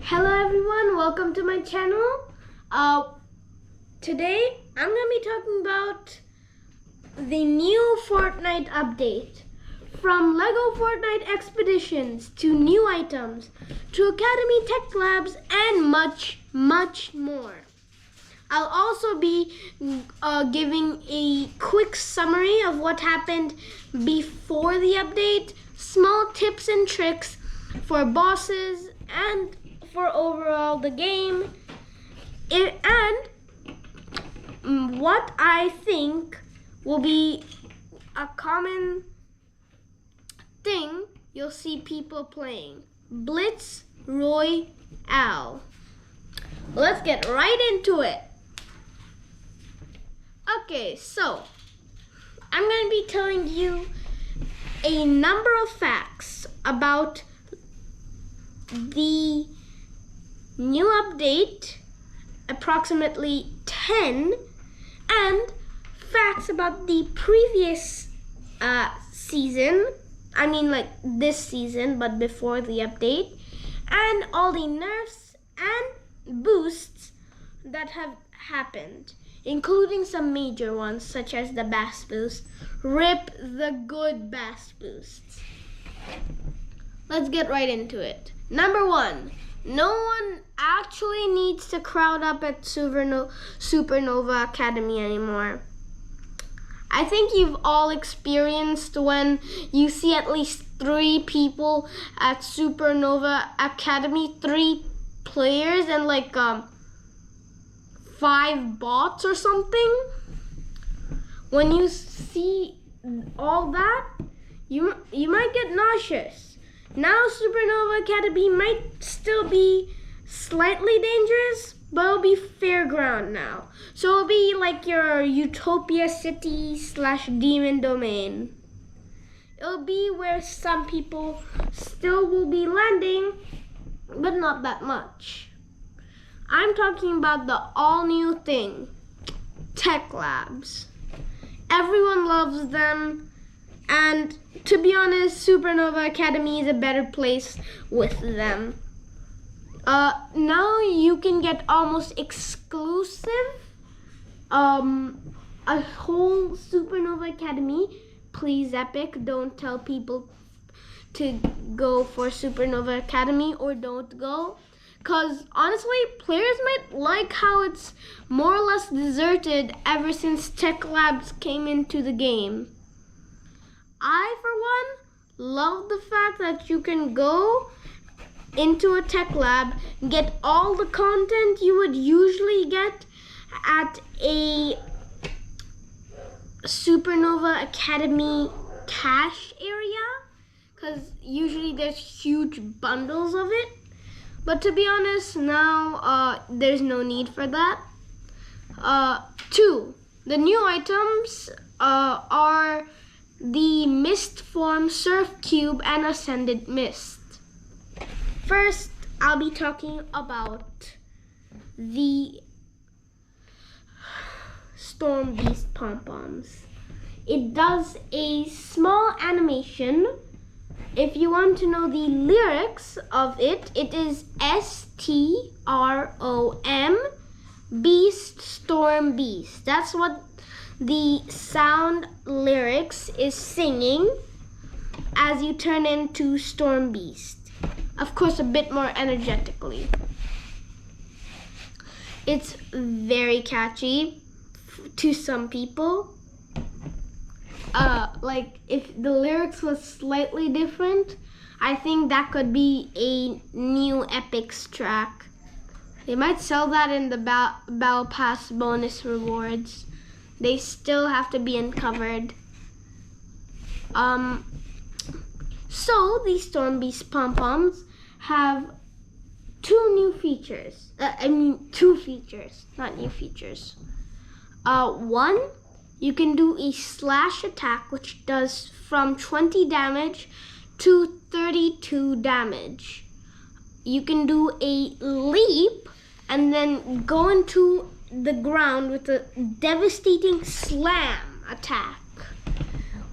Hello everyone, welcome to my channel. Today I'm going to be talking about the new Fortnite update. From Lego Fortnite expeditions to new items to Academy Tech Labs and much more. I'll also be giving a quick summary of what happened before the update, small tips and tricks for bosses and for overall the game, and what I think will be a common thing you'll see people playing: Blitz Royale. Let's get right into it. Okay, so I'm going to be telling you a number of facts about the new update, approximately 10, and facts about the previous season. I mean, like this season, but before the update, and all the nerfs and boosts that have happened, including some major ones such as the bass boost. Rip the good bass boosts. Let's get right into it. Number 1, no one actually needs to crowd up at Supernova Academy anymore. I think you've all experienced when you see at least 3 people at Supernova Academy, 3 players and like 5 bots or something. When you see all that, you might get nauseous. Now Supernova Academy might still be slightly dangerous, but it'll be fairground now. So it'll be like your Utopia City / Demon Domain. It'll be where some people still will be landing, but not that much. I'm talking about the all new thing, Tech Labs. Everyone loves them, and to be honest, Supernova Academy is a better place with them. Now you can get almost exclusive, a whole Supernova Academy. Please, Epic, don't tell people to go for Supernova Academy or don't go. Because honestly, players might like how it's more or less deserted ever since Tech Labs came into the game. I, for one, love the fact that you can go into a Tech Lab, get all the content you would usually get at a Supernova Academy cache area, because usually there's huge bundles of it. But to be honest, now there's no need for that. 2, the new items are the Mist Form, Surf Cube, and Ascended Mist. First, I'll be talking about the Storm Beast pom-poms. It does a small animation. If you want to know the lyrics of it, it is STROM Beast Storm Beast. That's what the sound lyrics is singing as you turn into Storm Beast. Of course, a bit more energetically. It's very catchy to some people. Like if the lyrics was slightly different, I think that could be a new Epic's track. They might sell that in the Battle Pass bonus rewards. They still have to be uncovered. So these Storm Beast pom-poms have 2 features, not new features. 1, you can do a slash attack, which does from 20 damage to 32 damage. You can do a leap and then go into the ground with a devastating slam attack,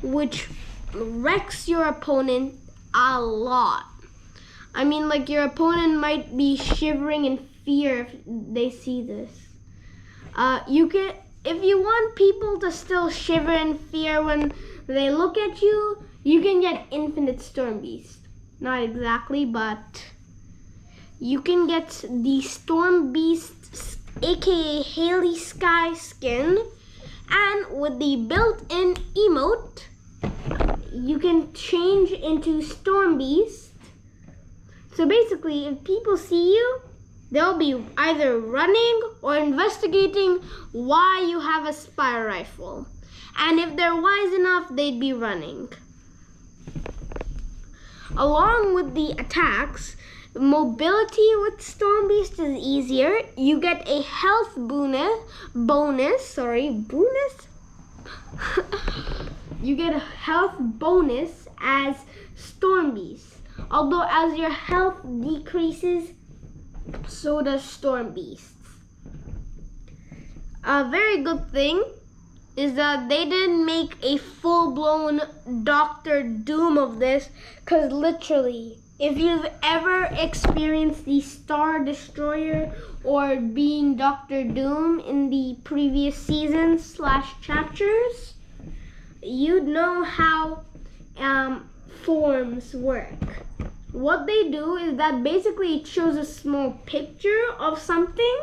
which wrecks your opponent a lot. I mean, like, your opponent might be shivering in fear if they see this. If you want people to still shiver in fear when they look at you, you can get Infinite Storm Beast. Not exactly, but you can get the Storm Beast, aka Haley Sky skin, and with the built-in emote, you can change into Storm Beast. So basically, if people see you, they'll be either running or investigating why you have a spy rifle. And if they're wise enough, they'd be running. Along with the attacks, mobility with Storm Beast is easier. You get a health bonus. You get a health bonus as Storm Beast. Although as your health decreases, so does Storm Beasts. A very good thing is that they didn't make a full-blown Doctor Doom of this, because literally, if you've ever experienced the Star Destroyer or being Doctor Doom in the previous seasons / chapters, you'd know how forms work. What they do is that basically it shows a small picture of something,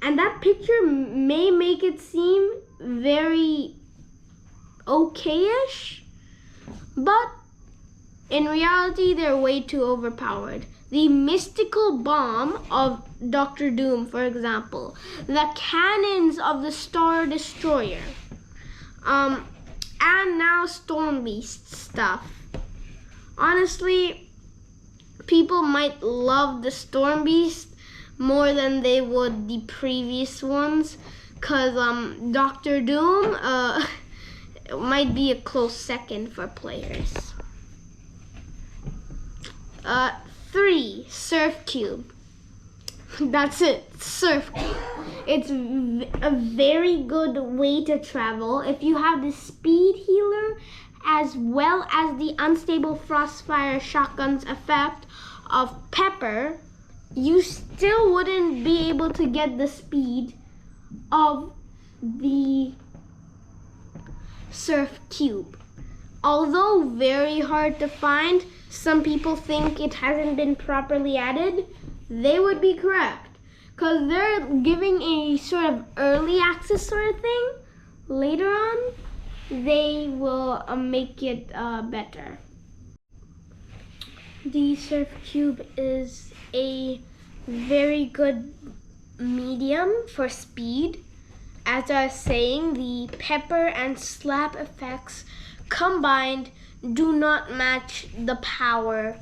and that picture may make it seem very okay-ish, but in reality they're way too overpowered. The mystical bomb of Doctor Doom, for example, the cannons of the Star Destroyer, and now Storm Beast stuff. Honestly, people might love the Storm Beast more than they would the previous ones, because Doctor Doom might be a close second for players. 3, Surf Cube. That's it, Surf Cube. It's a very good way to travel. If you have the speed healer as well as the unstable Frostfire shotgun's effect of Pepper, you still wouldn't be able to get the speed of the Surf Cube. Although very hard to find, some people think it hasn't been properly added. They would be correct, because they're giving a sort of early access sort of thing. Later on, they will make it better. The Surf Cube is a very good medium for speed. As I was saying, the pepper and slap effects combined do not match the power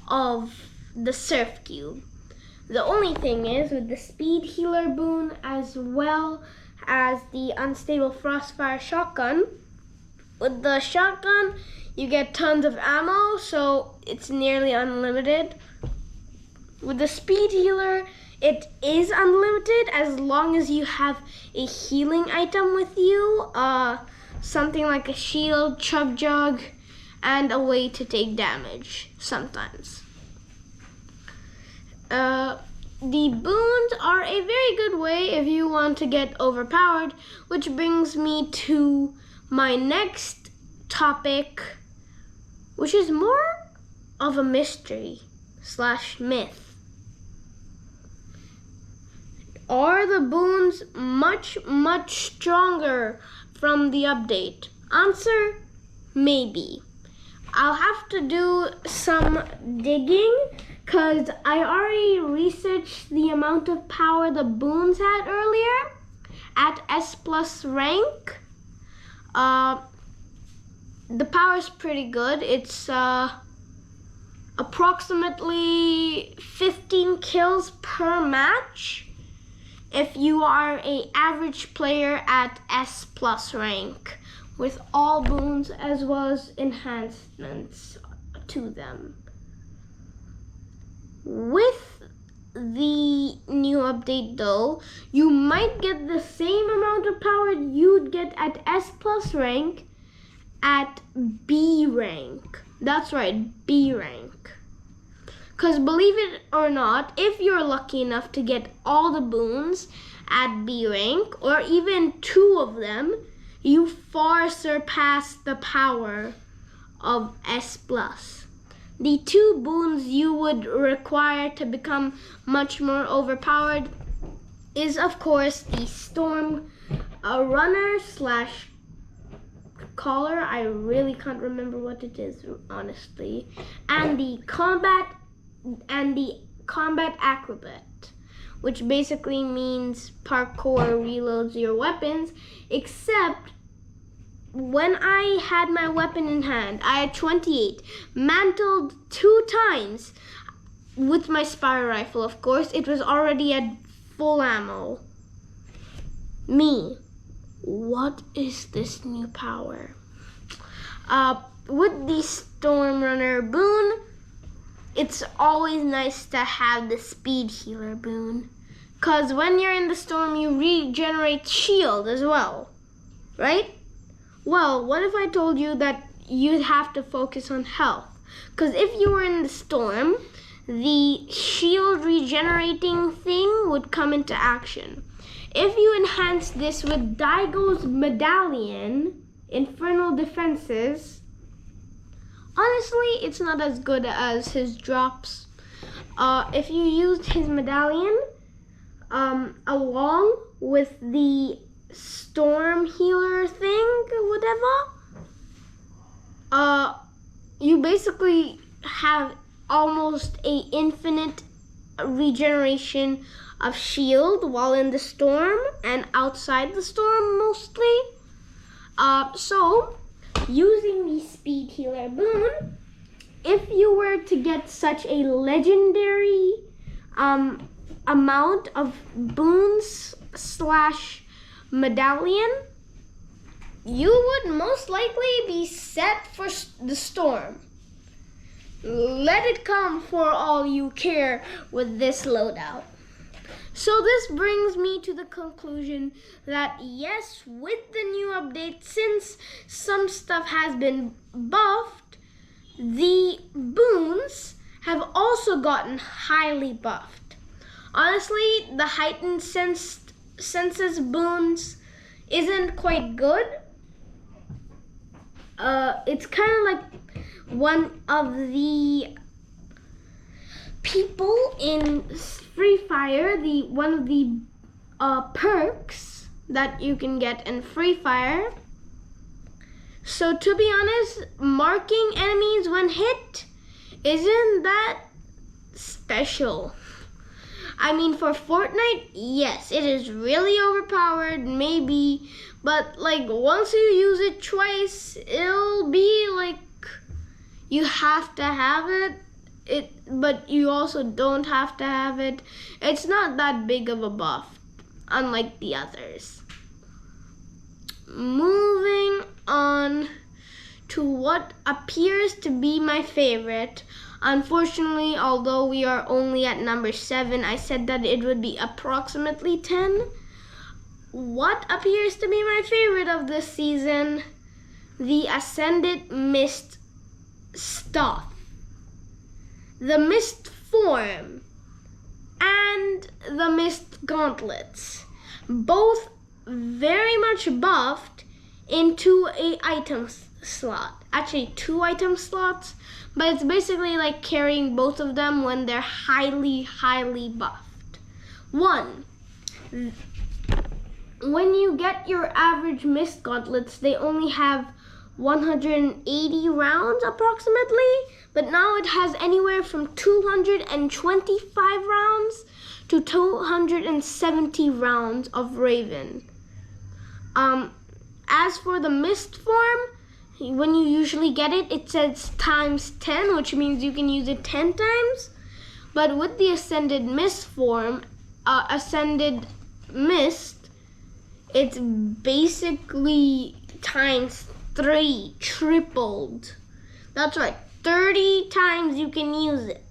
of the Surf Cube. The only thing is, with the speed healer boon as well as the unstable Frostfire shotgun, with the shotgun you get tons of ammo, so it's nearly unlimited. With the speed healer, it is unlimited as long as you have a healing item with you, something like a shield, chug jug, and a way to take damage sometimes. The boons are a very good way if you want to get overpowered, which brings me to my next topic, which is more of a mystery / myth. Are the boons much stronger from the update? Answer, maybe. I'll have to do some digging, because I already researched the amount of power the boons had earlier at S+ rank. The power is pretty good. It's approximately 15 kills per match if you are an average player at S+ rank, with all boons as well as enhancements to them. With the new update though, you might get the same amount of power you'd get at S+ rank at B rank. That's right, B rank. Because believe it or not, if you're lucky enough to get all the boons at B rank, or even 2 of them, you far surpass the power of S+. The 2 boons you would require to become much more overpowered is, of course, the Storm Runner / Caller. I really can't remember what it is, honestly. And the Combat Acrobat, which basically means parkour reloads your weapons, except when I had my weapon in hand, I had 28, mantled 2 times with my Spire Rifle, of course. It was already at full ammo. Me, what is this new power? With the Storm Runner boon, it's always nice to have the Speed Healer boon. Because when you're in the storm, you regenerate shield as well, right? Well, what if I told you that you'd have to focus on health? Because if you were in the storm, the shield regenerating thing would come into action. If you enhance this with Daigo's Medallion, Infernal Defenses, honestly, it's not as good as his drops. If you used his Medallion, along with the Storm Healer thing, whatever, you basically have almost a infinite regeneration of shield while in the storm and outside the storm mostly. So using the Speed Healer boon, if you were to get such a legendary amount of boons / medallion, you would most likely be set for the storm. Let it come for all you care with this loadout. So this brings me to the conclusion that yes, with the new update, since some stuff has been buffed, the boons have also gotten highly buffed. Honestly, the heightened senses boons isn't quite good. It's kind of like one of the people in Free Fire, one of the perks that you can get in Free Fire. So to be honest, marking enemies when hit isn't that special. I mean, for Fortnite, yes, it is really overpowered, maybe, but like once you use it twice, it'll be like you have to have it, but you also don't have to have it. It's not that big of a buff, unlike the others. Moving on to what appears to be my favorite. Unfortunately, although we are only at number 7, I said that it would be approximately 10. What appears to be my favorite of this season? The Ascended Mist Stuff. The Mist Form and the Mist Gauntlets. Both very much buffed into a item slot. Actually, 2 item slots. But it's basically like carrying both of them when they're highly, highly buffed. 1, when you get your average Mist Gauntlets, they only have 180 rounds approximately, but now it has anywhere from 225 rounds to 270 rounds of Raven. As for the Mist Form, when you usually get it, it says times 10, which means you can use it 10 times. But with the Ascended Mist form, Ascended Mist, it's basically times 3, tripled. That's right, 30 times you can use it.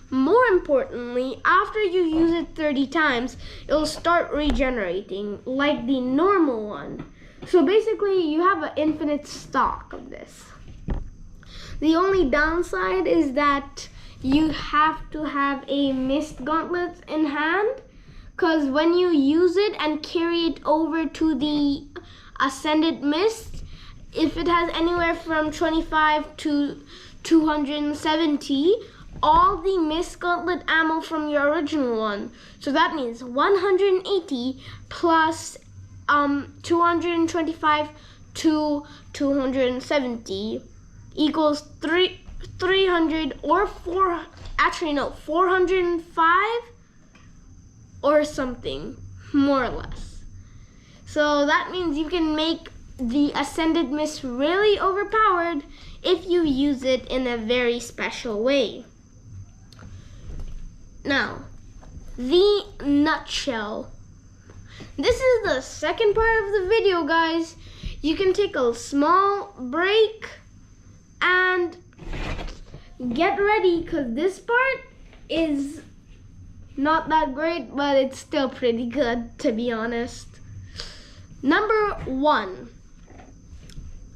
More importantly, after you use it 30 times, it'll start regenerating like the normal one. So basically, you have an infinite stock of this. The only downside is that you have to have a mist gauntlet in hand, because when you use it and carry it over to the ascended mist, if it has anywhere from 25 to 270, all the mist gauntlet ammo from your original one. So that means 180 plus 225 to 270 equals 300 or 405 or something, more or less. So that means you can make the Ascended Mist really overpowered if you use it in a very special way. Now, the nutshell. This is the second part of the video, guys. You can take a small break and get ready, because this part is not that great, but it's still pretty good, to be honest. Number 1.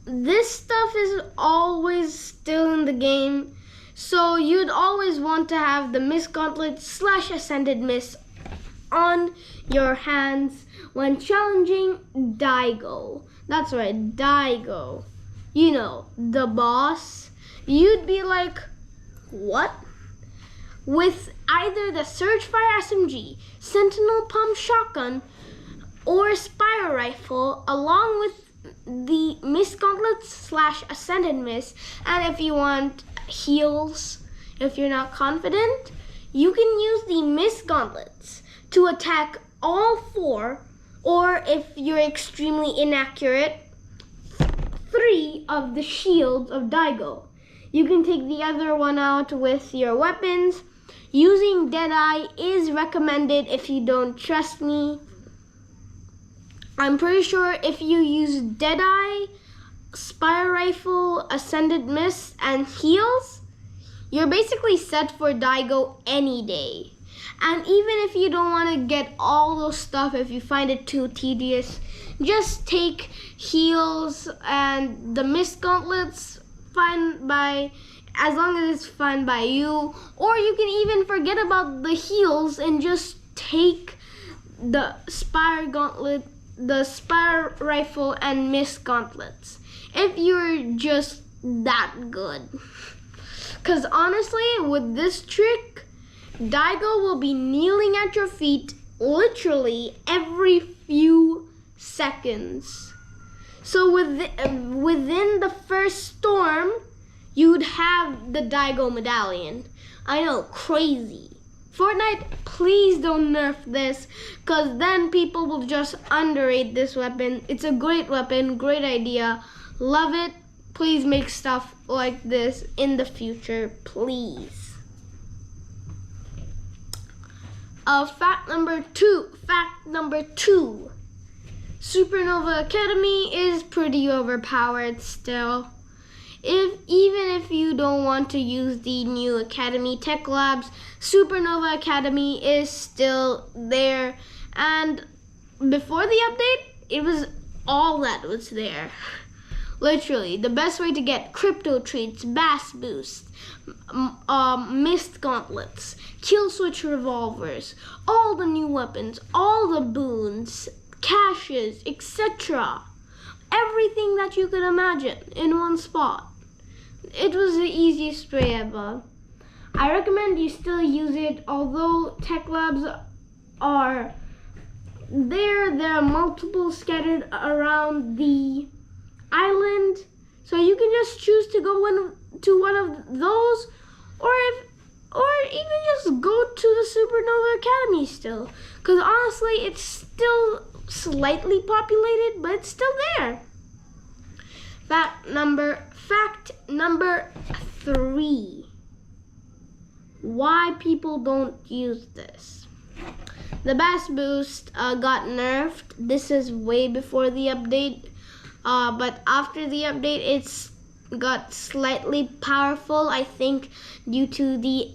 This stuff is always still in the game, so you'd always want to have the Mist Gauntlet / Ascended Mist on your hands when challenging Daigo. That's right, Daigo. You know, the boss. You'd be like, what? With either the Surgefire SMG, Sentinel Pump Shotgun, or Spire Rifle, along with the Mist Gauntlets / Ascended Mist. And if you want heals, if you're not confident, you can use the Mist Gauntlets to attack all 4, or if you're extremely inaccurate, 3 of the shields of Daigo. You can take the other one out with your weapons. Using Deadeye is recommended if you don't trust me. I'm pretty sure if you use Deadeye, Spire Rifle, Ascended Mist, and heals, you're basically set for Daigo any day. And even if you don't want to get all those stuff, if you find it too tedious, just take heals and the Mist Gauntlets, as long as it's fine by you. Or you can even forget about the heals and just take the Spire Gauntlet, the Spire Rifle, and Mist Gauntlets, if you're just that good. Because honestly, with this trick, Daigo will be kneeling at your feet literally every few seconds. So within the first storm, you'd have the Daigo medallion. I know, crazy. Fortnite, please don't nerf this, because then people will just underrate this weapon. It's a great weapon, great idea. Love it. Please make stuff like this in the future, please. Fact number two. Supernova Academy is pretty overpowered still. Even if you don't want to use the new Academy Tech Labs, Supernova Academy is still there. And before the update, it was all that was there. Literally, the best way to get crypto treats, bass boost, mist gauntlets, kill switch revolvers, all the new weapons, all the boons, caches, etc. Everything that you could imagine in one spot. It was the easiest way ever. I recommend you still use it, although tech labs are there. There are multiple scattered around the island, so you can just choose to go to one of those, or even just go to the Supernova Academy still, because honestly it's still slightly populated, but it's still there. Fact number 3. Why people don't use this. The bass boost got nerfed. This is way before the update, but after the update it's got slightly powerful, I think due to the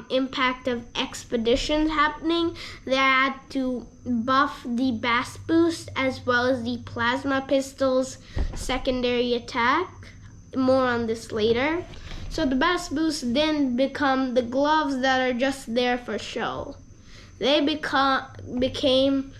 impact of expeditions happening. They had to buff the bass boost as well as the plasma pistol's secondary attack. More on this later. So the bass boosts didn't become the gloves that are just there for show. They became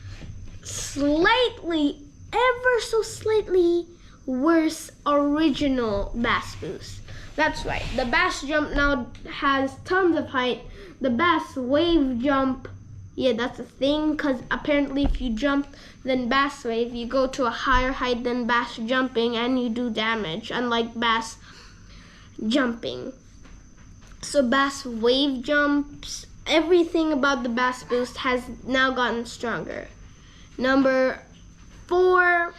slightly, ever so slightly worse original bass boosts. That's right, the bass jump now has tons of height. The bass wave jump, yeah, that's a thing, because apparently if you jump then bass wave, you go to a higher height than bass jumping and you do damage, unlike bass jumping. So bass wave jumps, everything about the bass boost has now gotten stronger. Number 4,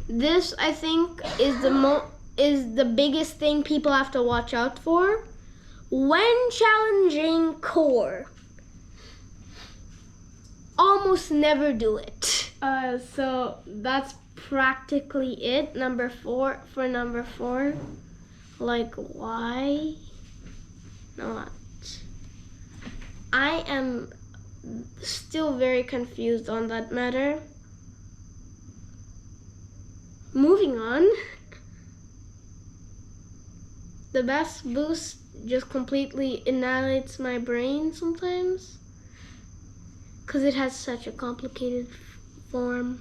this I think is the biggest thing people have to watch out for when challenging core. Almost never do it. So that's practically it. Number 4. Like, why not? I am still very confused on that matter. Moving on. The bass boost just completely annihilates my brain sometimes, because it has such a complicated form.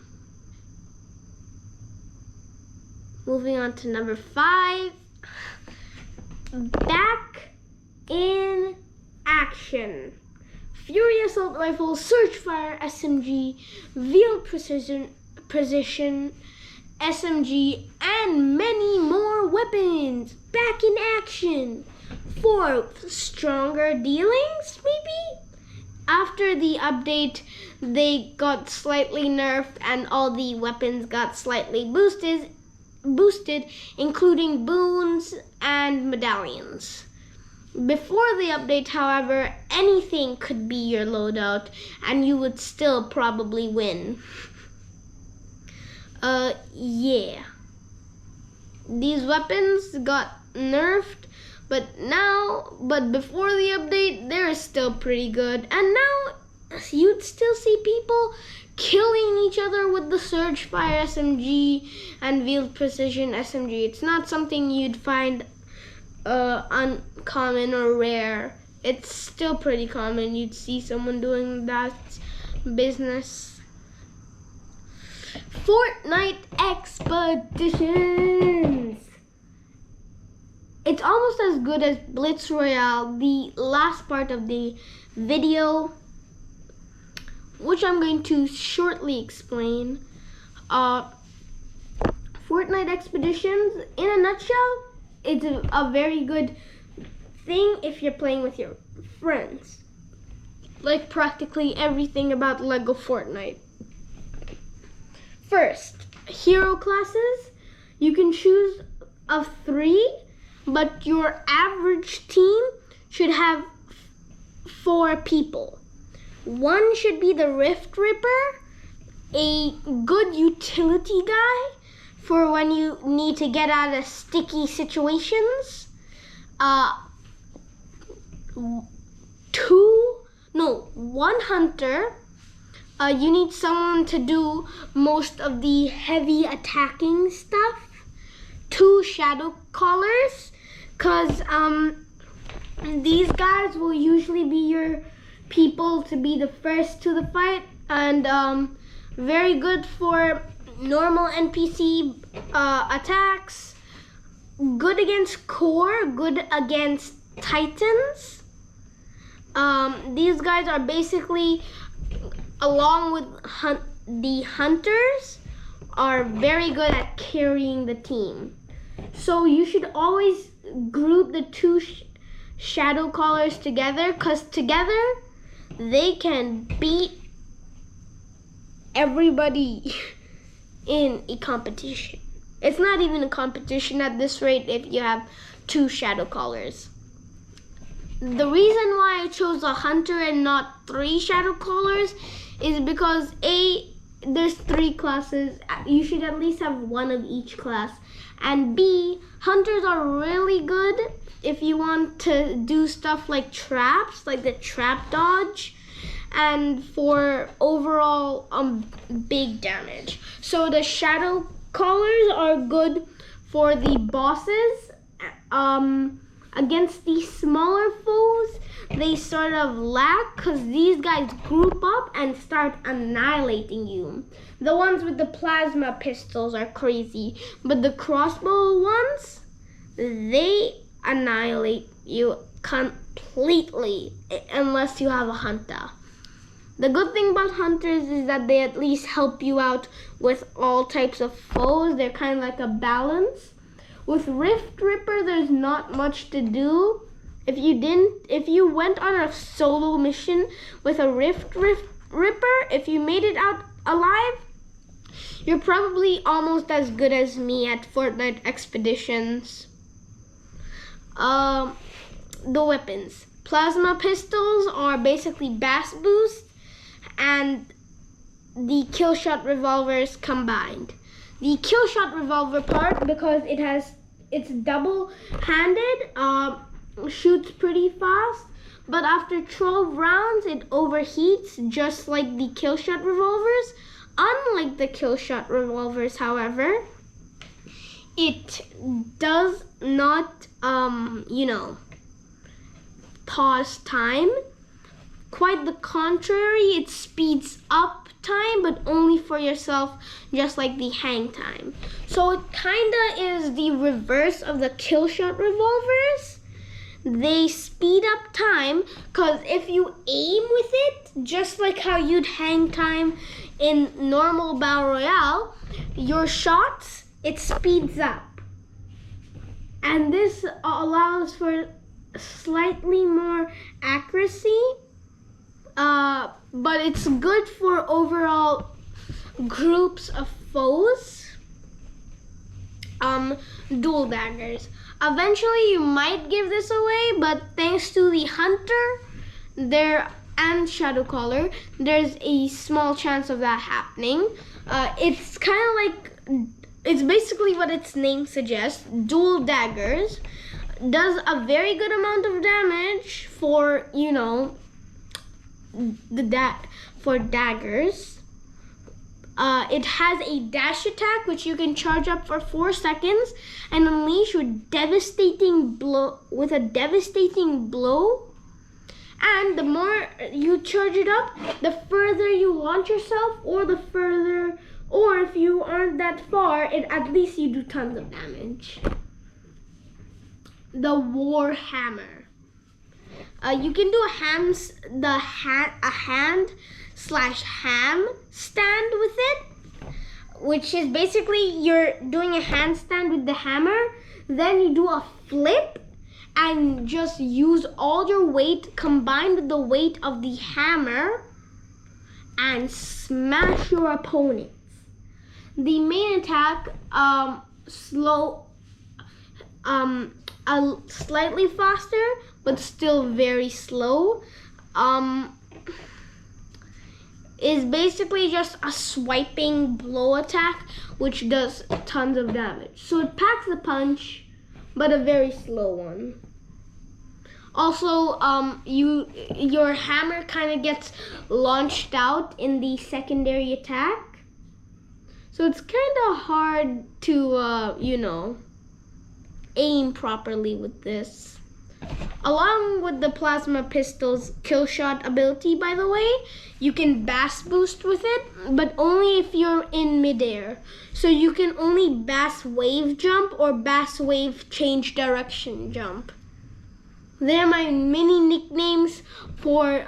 Moving on to number 5. Back in action. Fury Assault Rifle, Surgefire SMG, Veiled Precision SMG, and many more weapons. Back in action. For stronger dealings, maybe? After the update, they got slightly nerfed and all the weapons got slightly boosted, including boons and medallions. Before the update, however, anything could be your loadout and you would still probably win. Yeah. These weapons got nerfed, but before the update, they're still pretty good. And now you'd still see people killing each other with the Surgefire SMG and Veiled Precision SMG. It's not something you'd find uncommon or rare. It's still pretty common. You'd see someone doing that business. Fortnite Expeditions. It's almost as good as Blitz Royale, the last part of the video, which I'm going to shortly explain. Fortnite Expeditions, in a nutshell, it's a very good thing if you're playing with your friends. Like practically everything about Lego Fortnite. First, hero classes. You can choose of 3, but your average team should have 4 people. 1 should be the Rift Ripper, a good utility guy for when you need to get out of sticky situations. 1 hunter. You need someone to do most of the heavy attacking stuff. 2 shadow callers, because these guys will usually be your people to be the first to the fight, and very good for normal NPC attacks, good against core, good against titans. These guys are basically, along with the hunters, are very good at carrying the team. So you should always group the 2 shadow callers together, because together they can beat everybody in a competition. It's not even a competition at this rate if you have 2 shadow callers. The reason why I chose a hunter and not 3 shadow callers is because there's 3 classes. You should at least have 1 of each class. And B, hunters are really good if you want to do stuff like traps, like the trap dodge, and for overall big damage. So the shadow callers are good for the bosses against these smaller foes, they sort of lag because these guys group up and start annihilating you. The ones with the plasma pistols are crazy, but the crossbow ones, they annihilate you completely unless you have a hunter. The good thing about hunters is that they at least help you out with all types of foes. They're kind of like a balance. With Rift Ripper, there's not much to do. If you went on a solo mission with a Rift Ripper, if you made it out alive, you're probably almost as good as me at Fortnite expeditions. The weapons. Plasma pistols are basically bass boost and the killshot revolvers combined. The killshot revolver part, because it's double-handed, shoots pretty fast, but after 12 rounds it overheats just like the killshot revolvers. Unlike the killshot revolvers, however, it does not pause time. Quite the contrary, it speeds up time, but only for yourself, just like the hang time. So it kinda is the reverse of the killshot revolvers. They speed up time, because if you aim with it, just like how you'd hang time in normal Battle Royale, your shots, it speeds up. And this allows for slightly more accuracy, but it's good for overall groups of foes. Dual daggers. Eventually you might give this away, but thanks to the hunter and Shadowcaller, there's a small chance of that happening. It's kind of like, it's basically what its name suggests. Dual daggers does a very good amount of damage for, for daggers. It has a dash attack which you can charge up for 4 seconds and unleash with a devastating blow. And the more you charge it up, the further you launch yourself, or if you aren't that far, at least you do tons of damage. The War Hammer. You can do a hand/ham stand with it, which is basically you're doing a handstand with the hammer, then you do a flip and just use all your weight combined with the weight of the hammer and smash your opponents. The main attack, slightly faster, but still very slow, is basically just a swiping blow attack, which does tons of damage. So it packs a punch, but a very slow one. Also, your hammer kind of gets launched out in the secondary attack. So it's kind of hard to, aim properly with this. Along with the plasma pistol's killshot ability, by the way, you can bass boost with it, but only if you're in midair. So you can only bass wave jump or bass wave change direction jump. They're my mini nicknames for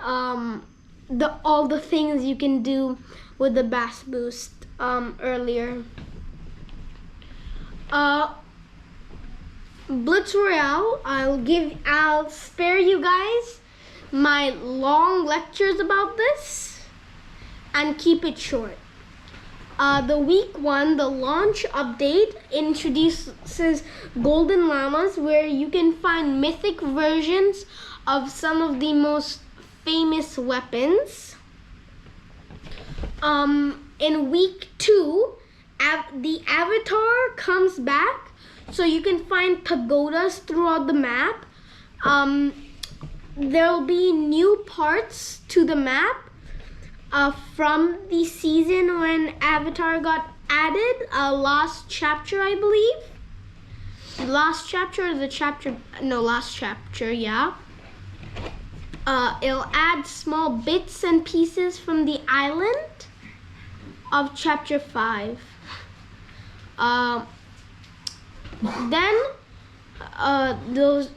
all the things you can do with the bass boost earlier. Blitz Royale, I'll spare you guys my long lectures about this and keep it short. The week 1, the launch update introduces Golden Llamas, where you can find mythic versions of some of the most famous weapons. In week 2, the avatar comes back, so you can find pagodas throughout the map. There'll be new parts to the map from the season when Avatar got added, last chapter, I believe. last chapter, yeah. It'll add small bits and pieces from the island of chapter 5. Then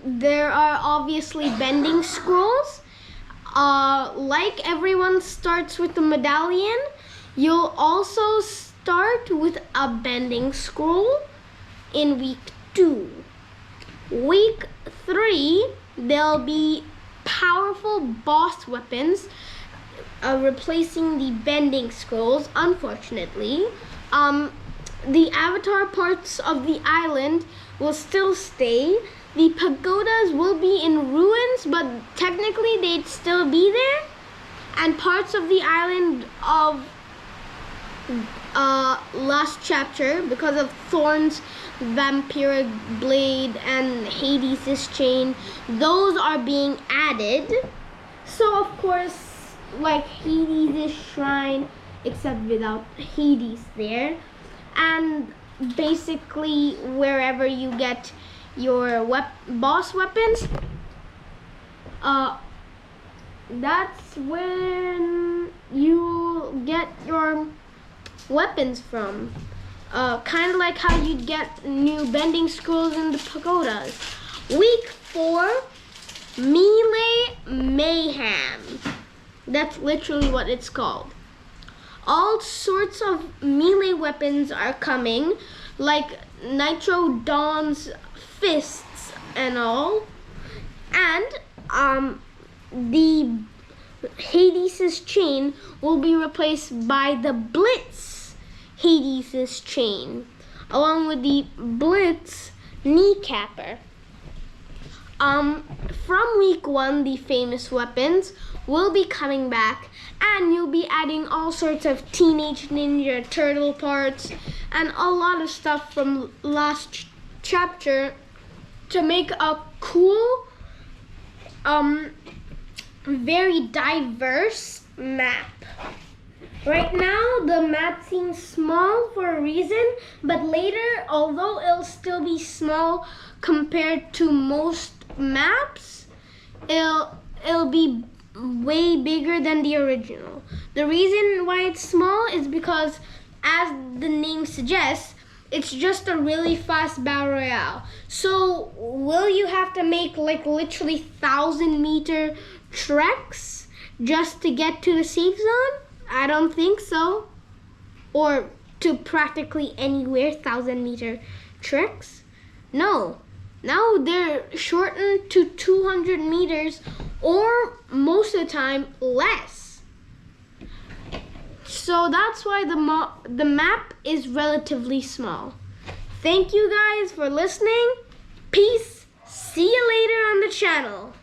there are obviously bending scrolls. Like everyone starts with the medallion, you'll also start with a bending scroll in week 2. Week 3, there'll be powerful boss weapons replacing the bending scrolls, unfortunately. The avatar parts of the island will still stay. The pagodas will be in ruins, but technically they'd still be there. And parts of the island of last chapter, because of Thorn's vampiric blade and Hades' chain, those are being added. So of course, like Hades' shrine, except without Hades there. And basically wherever you get your boss weapons, that's when you get your weapons from. Kind of like how you get new bending scrolls in the pagodas. Week 4, Melee Mayhem. That's literally what it's called. All sorts of melee weapons are coming, like Nitro Dawn's fists and all. And the Hades' chain will be replaced by the Blitz Hades' chain, along with the Blitz kneecapper. From week 1, the famous weapons will be coming back, and you'll be adding all sorts of Teenage Ninja Turtle parts and a lot of stuff from last chapter to make a cool, very diverse map. Right now, the map seems small for a reason, but later, although it'll still be small compared to most maps, it'll be way bigger than the original. The reason why it's small is because, as the name suggests, it's just a really fast battle royale. So will you have to make like literally 1,000-meter treks just to get to the safe zone? I don't think so. Or to practically anywhere 1,000-meter treks? No. Now they're shortened to 200 meters, or most of the time less. So that's why the map is relatively small. Thank you guys for listening. Peace. See you later on the channel.